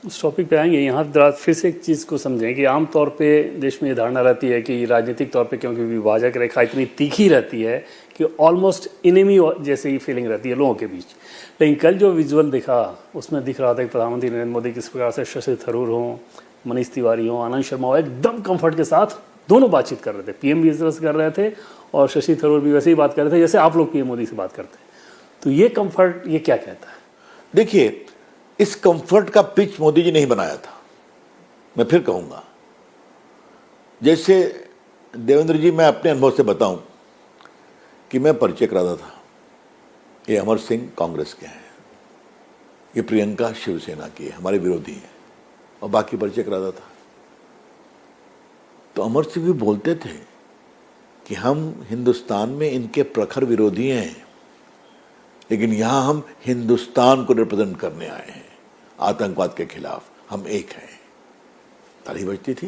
उस टॉपिक पे आएंगे। यहाँ जरा फिर से एक चीज़ को समझें कि आमतौर पे देश में ये धारणा रहती है कि राजनीतिक तौर पे क्योंकि विभाजक रेखा इतनी तीखी रहती है कि ऑलमोस्ट इनेमी जैसे ही फीलिंग रहती है लोगों के बीच। लेकिन कल जो विजुअल दिखा उसमें दिख रहा था कि प्रधानमंत्री नरेंद्र मोदी किस प्रकार से शशि थरूर हों, मनीष तिवारी हों, आनंद शर्मा हो, एकदम कम्फर्ट के साथ दोनों बातचीत कर रहे थे। पीएम भी इस तरह से कर रहे थे और शशि थरूर भी वैसे ही बात कर रहे थे जैसे आप लोग पीएम मोदी से बात करते हैं। तो ये कम्फर्ट ये क्या कहता है? देखिए, इस कंफर्ट का पिच मोदी जी नहीं बनाया था। मैं फिर कहूंगा, जैसे देवेंद्र जी, मैं अपने अनुभव से बताऊं कि मैं परिचय कराता था, ये अमर सिंह कांग्रेस के हैं, ये प्रियंका शिवसेना की है, हमारे विरोधी हैं, और बाकी परिचय कराता था। तो अमर सिंह भी बोलते थे कि हम हिंदुस्तान में इनके प्रखर विरोधी हैं, लेकिन यहां हम हिंदुस्तान को रिप्रेजेंट करने आए हैं, आतंकवाद के खिलाफ हम एक हैं। ताली बजती थी।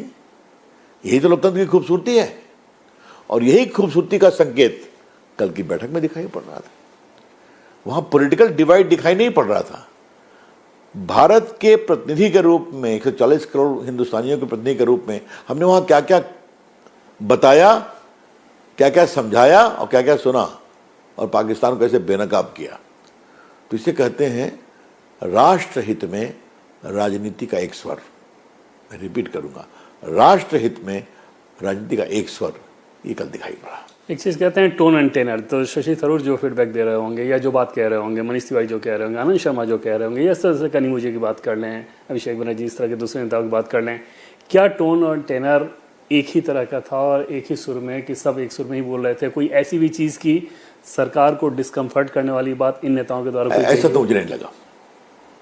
यही तो लोकतंत्र की खूबसूरती है, और यही खूबसूरती का संकेत कल की बैठक में दिखाई पड़ रहा था। वहां पॉलिटिकल डिवाइड दिखाई नहीं पड़ रहा था। भारत के प्रतिनिधि के रूप में, 140 करोड़ हिंदुस्तानियों के प्रतिनिधि के रूप में हमने वहां क्या क्या बताया, क्या क्या समझाया और क्या क्या सुना, और पाकिस्तान को कैसे बेनकाब किया। तो इसे कहते हैं राष्ट्रहित में राजनीति का एक स्वर। मैं रिपीट करूंगा, राष्ट्रहित में राजनीति का एक स्वर, ये कल दिखाई पड़ा। एक चीज़ कहते हैं टोन एंड टेनर। तो शशि थरूर जो फीडबैक दे रहे होंगे या जो बात कह रहे होंगे, मनीष तिवारी जो कह रहे होंगे, आनंद शर्मा जो कह रहे होंगे, या इस तरह से कनिमोझी की बात कर लें, अभिषेक बनर्जी, इस तरह के दूसरे नेताओं की बात कर लें, क्या टोन और टेनर एक ही तरह का था और एक ही सुर में, कि सब एक सुर में ही बोल रहे थे? कोई ऐसी भी चीज़ की सरकार को डिस्कम्फर्ट करने वाली बात इन नेताओं के द्वारा? ऐसा तो मुझे नहीं लगा।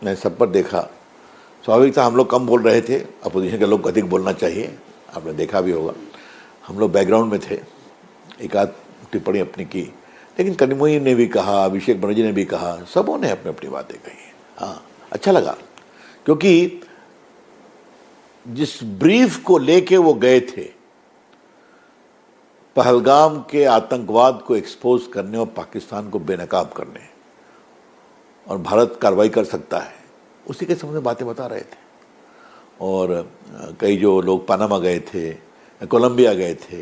मैं सब पर देखा, स्वाभाविक था, हम लोग कम बोल रहे थे, अपोजिशन के लोग अधिक बोलना चाहिए, आपने देखा भी होगा। हम लोग बैकग्राउंड में थे, एक आध टिप्पणी अपनी की, लेकिन कनिमोझी ने भी कहा, अभिषेक बनर्जी ने भी कहा, सबों ने अपनी अपनी बातें कही। हाँ, अच्छा लगा, क्योंकि जिस ब्रीफ को लेके वो गए थे, पहलगाम के आतंकवाद को एक्सपोज करने और पाकिस्तान को बेनकाब करने, और भारत कार्रवाई कर सकता है, उसी के संबंध में बातें बता रहे थे। और कई जो लोग पनामा गए थे, कोलंबिया गए थे,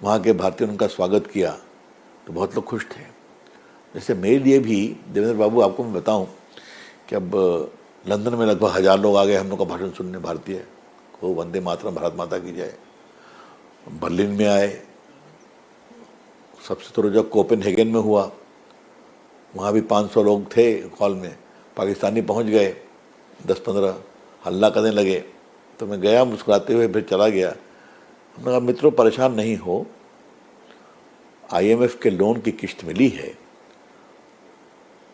वहाँ के भारतीयों ने उनका स्वागत किया, तो बहुत लोग खुश थे। जैसे मेरे लिए भी देवेंद्र बाबू, आपको मैं बताऊं कि अब लंदन में लगभग 1000 लोग आ गए हम लोग का भाषण सुनने, भारतीय को वंदे मातरम, भारत माता की जय। बर्लिन में आए, सबसे तो जब कोपेनहेगन में हुआ, वहाँ भी 500 लोग थे हॉल में, पाकिस्तानी पहुँच गए, 10-15 हल्ला करने लगे। तो मैं गया मुस्कुराते हुए, फिर चला गया। हमने कहा, मित्रों परेशान नहीं हो, IMF के लोन की किस्त मिली है,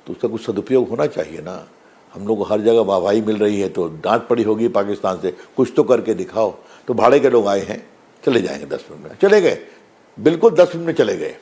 तो उसका कुछ सदुपयोग होना चाहिए ना। हम लोग को हर जगह वाहवाही मिल रही है, तो डांट पड़ी होगी पाकिस्तान से, कुछ तो करके दिखाओ। तो भाड़े के लोग आए हैं, चले जाएंगे 10 मिनट में। चले गए, बिल्कुल 10 मिनट में चले गए।